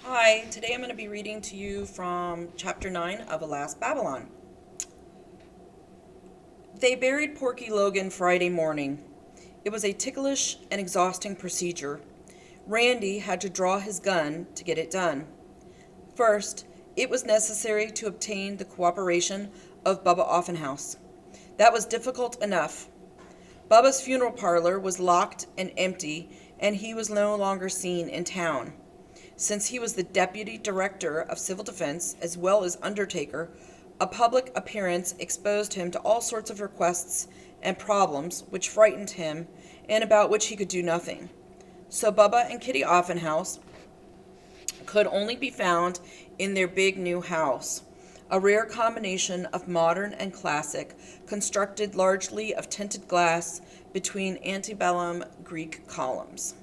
Hi, today I'm going to be reading to you from Chapter 9 of Alas Babylon. They buried Porky Logan Friday morning. It was a ticklish and exhausting procedure. Randy had to draw his gun to get it done. First, it was necessary to obtain the cooperation of Bubba Offenhouse. That was difficult enough. Bubba's funeral parlor was locked and empty, and he was no longer seen in town. Since he was the deputy director of civil defense as well as undertaker, a public appearance exposed him to all sorts of requests and problems which frightened him and about which he could do nothing. So Bubba and Kitty Offenhouse could only be found in their big new house, a rare combination of modern and classic, constructed largely of tinted glass between antebellum Greek columns.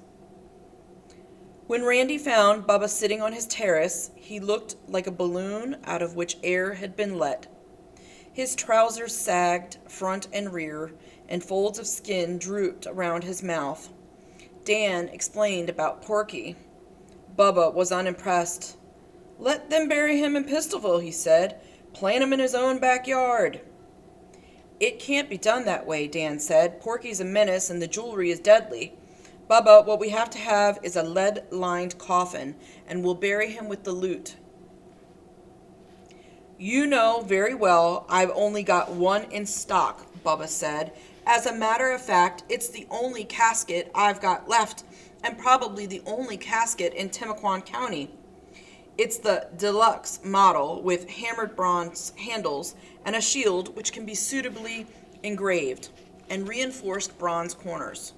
When Randy found Bubba sitting on his terrace, he looked like a balloon out of which air had been let. His trousers sagged front and rear, and folds of skin drooped around his mouth. Dan explained about Porky. Bubba was unimpressed. "Let them bury him in Pistolville," he said. "Plant him in his own backyard." "It can't be done that way," Dan said. "Porky's a menace and the jewelry is deadly. Bubba, what we have to have is a lead-lined coffin, and we'll bury him with the loot." "You know very well I've only got one in stock," Bubba said. "As a matter of fact, it's the only casket I've got left, and probably the only casket in Timaquan County. It's the deluxe model with hammered bronze handles and a shield which can be suitably engraved and reinforced bronze corners.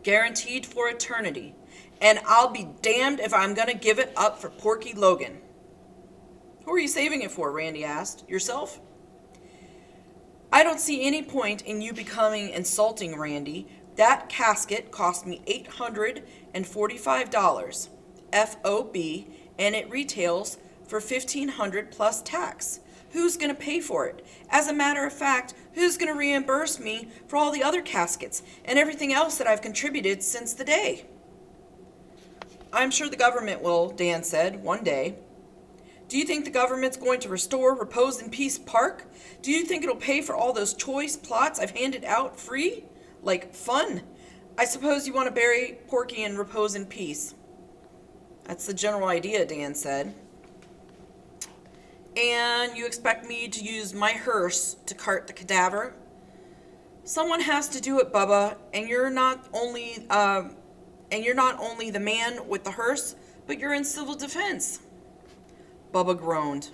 Guaranteed for eternity, and I'll be damned if I'm going to give it up for Porky Logan." "Who are you saving it for?" Randy asked. "Yourself?" "I don't see any point in you becoming insulting, Randy. That casket cost me $845 FOB, and it retails for $1,500 plus tax. Who's going to pay for it? As a matter of fact, who's going to reimburse me for all the other caskets and everything else that I've contributed since the day?" "I'm sure the government will," Dan said, "one day." "Do you think the government's going to restore Repose in Peace Park? Do you think it'll pay for all those choice plots I've handed out free? Like fun? I suppose you want to bury Porky in Repose in Peace." "That's the general idea," Dan said. "And you expect me to use my hearse to cart the cadaver?" "Someone has to do it, Bubba, and you're not only the man with the hearse, but you're in civil defense." Bubba groaned.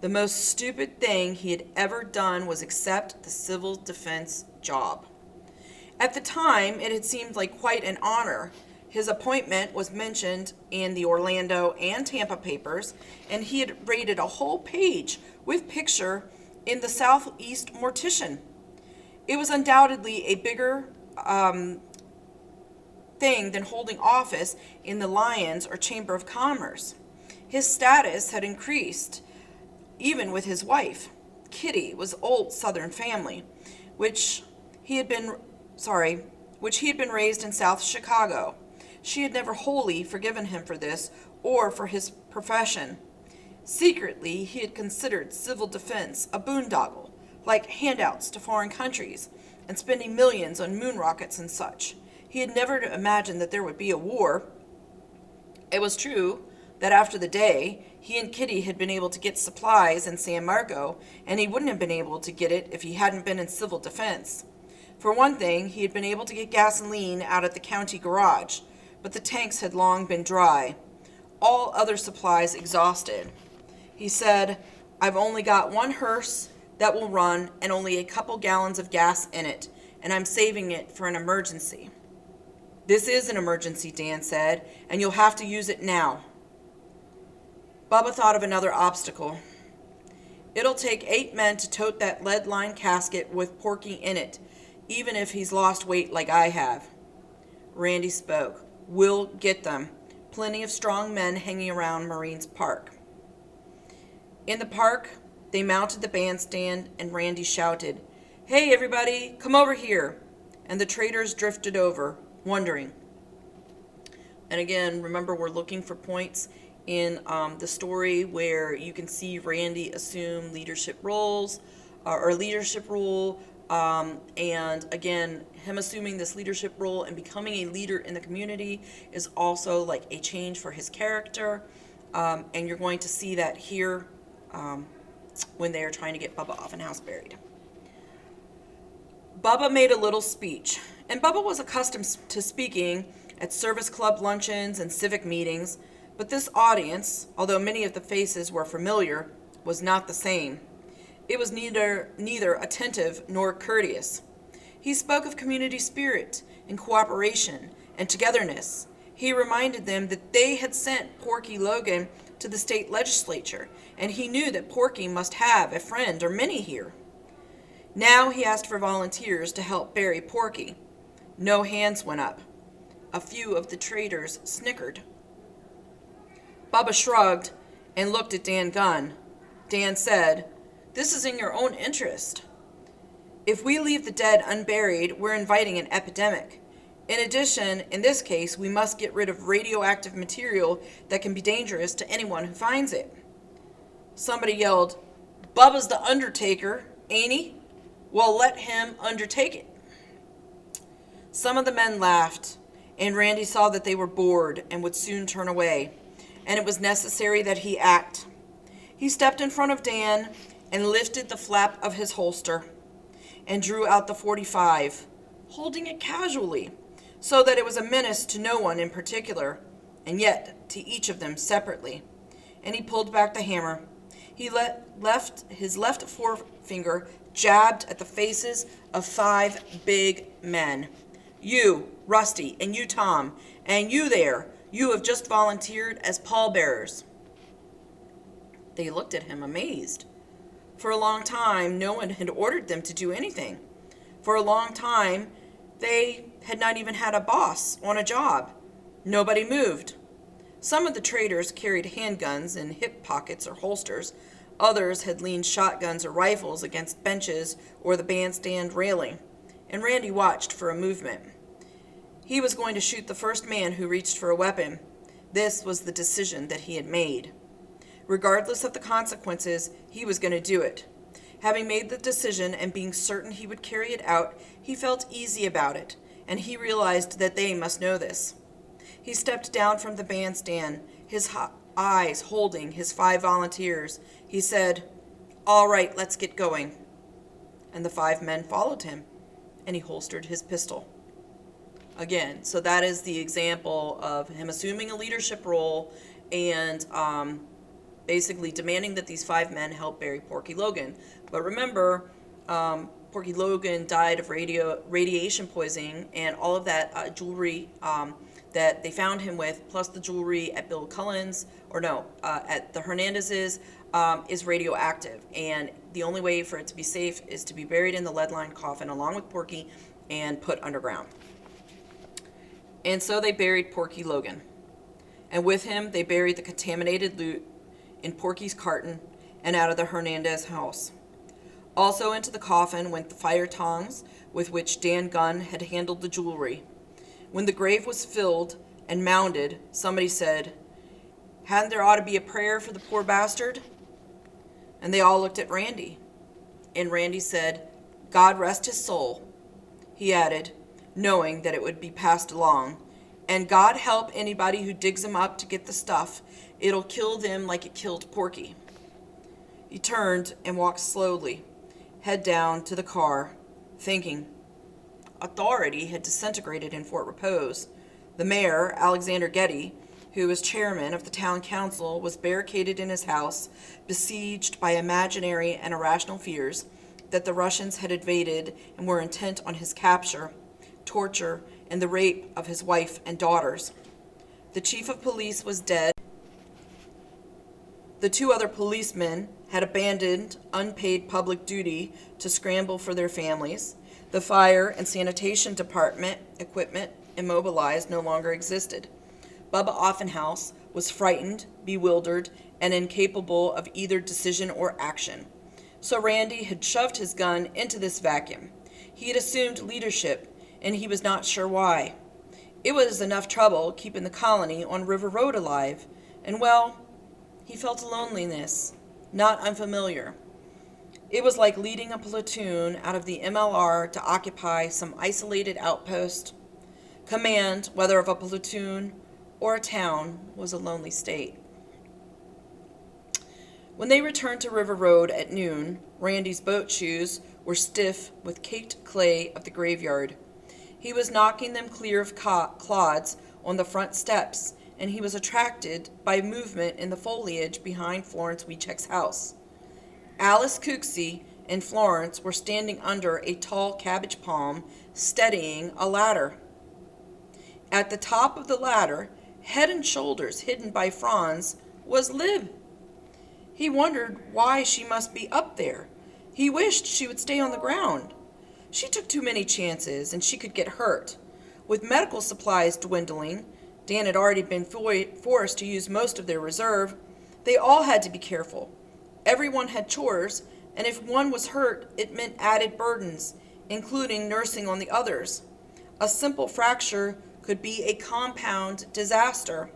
The most stupid thing he had ever done was accept the civil defense job. At the time, it had seemed like quite an honor. His appointment was mentioned in the Orlando and Tampa papers, and he had rated a whole page with picture in the Southeast Mortician. It was undoubtedly a bigger thing than holding office in the Lions or Chamber of Commerce. His status had increased, even with his wife. Kitty was old Southern family, which he had been raised in South Chicago. She had never wholly forgiven him for this or for his profession. Secretly, he had considered civil defense a boondoggle, like handouts to foreign countries and spending millions on moon rockets and such. He had never imagined that there would be a war. It was true that after the day, he and Kitty had been able to get supplies in San Marco, and he wouldn't have been able to get it if he hadn't been in civil defense. For one thing, he had been able to get gasoline out at the county garage, but the tanks had long been dry, all other supplies exhausted. He said, "I've only got one hearse that will run and only a couple gallons of gas in it, and I'm saving it for an emergency." "This is an emergency," Dan said, "and you'll have to use it now." Bubba thought of another obstacle. "It'll take 8 men to tote that lead-lined casket with Porky in it, even if he's lost weight like I have." Randy spoke. "We'll get them. Plenty of strong men hanging around Marines Park." In the park, they mounted the bandstand, and Randy shouted, "Hey, everybody, come over here." And the traders drifted over, wondering. And again, remember, we're looking for points in the story where you can see Randy assume leadership roles or leadership role. And again, him assuming this leadership role and becoming a leader in the community is also like a change for his character. And you're going to see that here when they are trying to get Bubba Offenhouse buried. Bubba made a little speech, and Bubba was accustomed to speaking at service club luncheons and civic meetings, but this audience, although many of the faces were familiar, was not the same. It was neither attentive nor courteous. He spoke of community spirit and cooperation and togetherness. He reminded them that they had sent Porky Logan to the state legislature, and he knew that Porky must have a friend or many here. Now he asked for volunteers to help bury Porky. No hands went up. A few of the traders snickered. Bubba shrugged and looked at Dan Gunn. Dan said, "This is in your own interest. If we leave the dead unburied, we're inviting an epidemic. In addition, in this case, we must get rid of radioactive material that can be dangerous to anyone who finds it." Somebody yelled, "Bubba's the undertaker, ain't he? Well, let him undertake it." Some of the men laughed, and Randy saw that they were bored and would soon turn away, and it was necessary that he act. He stepped in front of Dan and lifted the flap of his holster and drew out the .45, holding it casually, so that it was a menace to no one in particular, and yet to each of them separately. And he pulled back the hammer. He left his left forefinger jabbed at the faces of 5 big men. "You, Rusty, and you, Tom, and you there, you have just volunteered as pallbearers." They looked at him amazed. For a long time, no one had ordered them to do anything. For a long time, they had not even had a boss on a job. Nobody moved. Some of the traders carried handguns in hip pockets or holsters. Others had leaned shotguns or rifles against benches or the bandstand railing, and Randy watched for a movement. He was going to shoot the first man who reached for a weapon. This was the decision that he had made. Regardless of the consequences, he was going to do it. Having made the decision and being certain he would carry it out, he felt easy about it, and he realized that they must know this. He stepped down from the bandstand, his eyes holding his 5 volunteers. He said, "All right, let's get going." And the 5 men followed him, and he holstered his pistol. Again, so that is the example of him assuming a leadership role and basically demanding that these 5 men help bury Porky Logan. But remember, Porky Logan died of radiation poisoning, and all of that jewelry that they found him with, plus the jewelry at Bill Cullen's, at the Hernandez's, is radioactive. And the only way for it to be safe is to be buried in the lead-lined coffin along with Porky and put underground. And so they buried Porky Logan. And with him, they buried the contaminated loot in Porky's carton and out of the Hernandez house. Also into the coffin went the fire tongs with which Dan Gunn had handled the jewelry. When the grave was filled and mounded, somebody said, "Hadn't there ought to be a prayer for the poor bastard?" And they all looked at Randy. And Randy said, "God rest his soul." He added, knowing that it would be passed along, "And God help anybody who digs him up to get the stuff. It'll kill them like it killed Porky." He turned and walked slowly, head down, to the car, thinking. Authority had disintegrated in Fort Repose. The mayor, Alexander Getty, who was chairman of the town council, was barricaded in his house, besieged by imaginary and irrational fears that the Russians had invaded and were intent on his capture, torture, and the rape of his wife and daughters. The chief of police was dead. The 2 other policemen had abandoned unpaid public duty to scramble for their families. The fire and sanitation department equipment immobilized no longer existed. Bubba Offenhouse was frightened, bewildered, and incapable of either decision or action. So Randy had shoved his gun into this vacuum. He had assumed leadership, and he was not sure why. It was enough trouble keeping the colony on River Road alive, and well, he felt a loneliness, not unfamiliar. It was like leading a platoon out of the MLR to occupy some isolated outpost. Command, whether of a platoon or a town, was a lonely state. When they returned to River Road at noon, Randy's boat shoes were stiff with caked clay of the graveyard. He was knocking them clear of clods on the front steps, and he was attracted by movement in the foliage behind Florence Weechek's house. Alice Cooksey and Florence were standing under a tall cabbage palm, steadying a ladder. At the top of the ladder, head and shoulders hidden by Franz, was Lib. He wondered why she must be up there. He wished she would stay on the ground. She took too many chances, and she could get hurt. With medical supplies dwindling, Dan had already been forced to use most of their reserve. They all had to be careful. Everyone had chores, and if one was hurt, it meant added burdens, including nursing on the others. A simple fracture could be a compound disaster.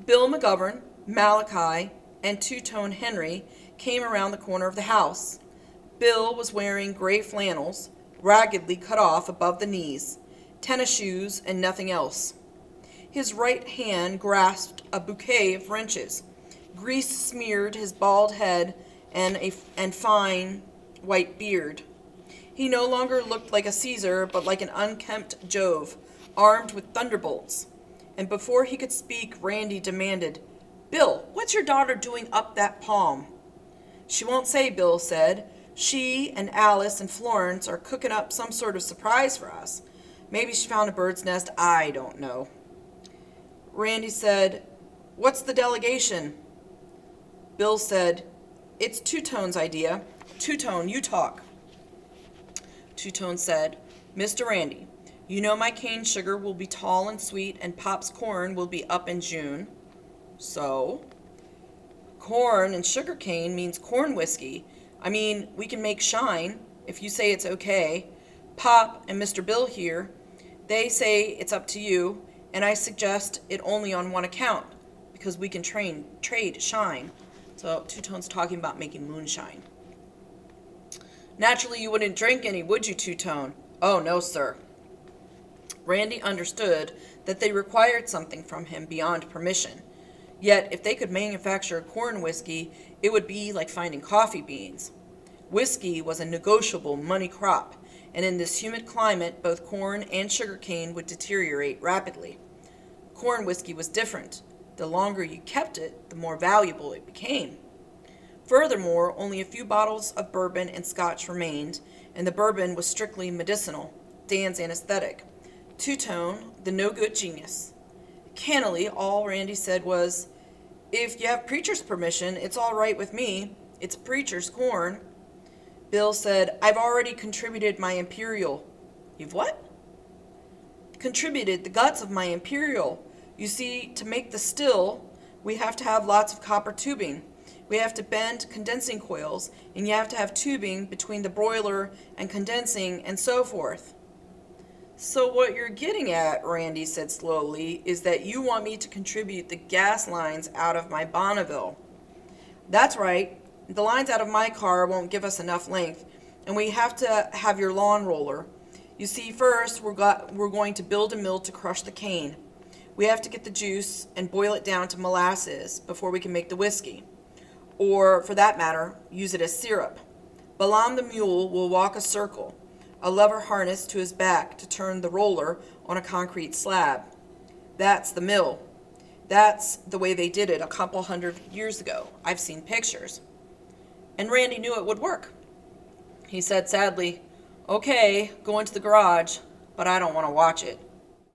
Bill McGovern, Malachi, and Two-Tone Henry came around the corner of the house. Bill was wearing gray flannels, raggedly cut off above the knees, tennis shoes, and nothing else. His right hand grasped a bouquet of wrenches. Grease smeared his bald head and fine white beard. He no longer looked like a Caesar, but like an unkempt Jove, armed with thunderbolts. And before he could speak, Randy demanded, "Bill, what's your daughter doing up that palm?" "She won't say," Bill said. "She and Alice and Florence are cooking up some sort of surprise for us. Maybe she found a bird's nest, I don't know." Randy said, "What's the delegation?" Bill said, "It's Two-Tone's idea. Two-Tone, you talk." Two-Tone said, "Mr. Randy, you know my cane sugar will be tall and sweet and Pop's corn will be up in June." "So?" "Corn and sugar cane means corn whiskey. I mean, we can make shine, if you say it's okay. Pop and Mr. Bill here, they say it's up to you, and I suggest it only on one account, because we can trade shine." So Two-Tone's talking about making moonshine. "Naturally you wouldn't drink any, would you, Two-Tone?" "Oh, no, sir." Randy understood that they required something from him beyond permission. Yet, if they could manufacture corn whiskey, it would be like finding coffee beans. Whiskey was a negotiable money crop, and in this humid climate, both corn and sugarcane would deteriorate rapidly. Corn whiskey was different. The longer you kept it, the more valuable it became. Furthermore, only a few bottles of bourbon and scotch remained, and the bourbon was strictly medicinal, Dan's anesthetic. Two-Tone, the no-good genius. Cannily, all Randy said was, "If you have preacher's permission, it's all right with me. It's preacher's corn." Bill said, "I've already contributed my imperial." "You've what?" "Contributed the guts of my imperial. You see, to make the still, we have to have lots of copper tubing. We have to bend condensing coils, and you have to have tubing between the broiler and condensing and so forth." "So what you're getting at," Randy said slowly, "is that you want me to contribute the gas lines out of my Bonneville." "That's right. The lines out of my car won't give us enough length, and we have to have your lawn roller. You see, first we're going to build a mill to crush the cane. We have to get the juice and boil it down to molasses before we can make the whiskey. Or, for that matter, use it as syrup. Balaam the mule will walk a circle, a lever harnessed to his back to turn the roller on a concrete slab. That's the mill. That's the way they did it a couple 100 years ago. I've seen pictures." And Randy knew it would work. He said sadly, "Okay, go into the garage, but I don't want to watch it."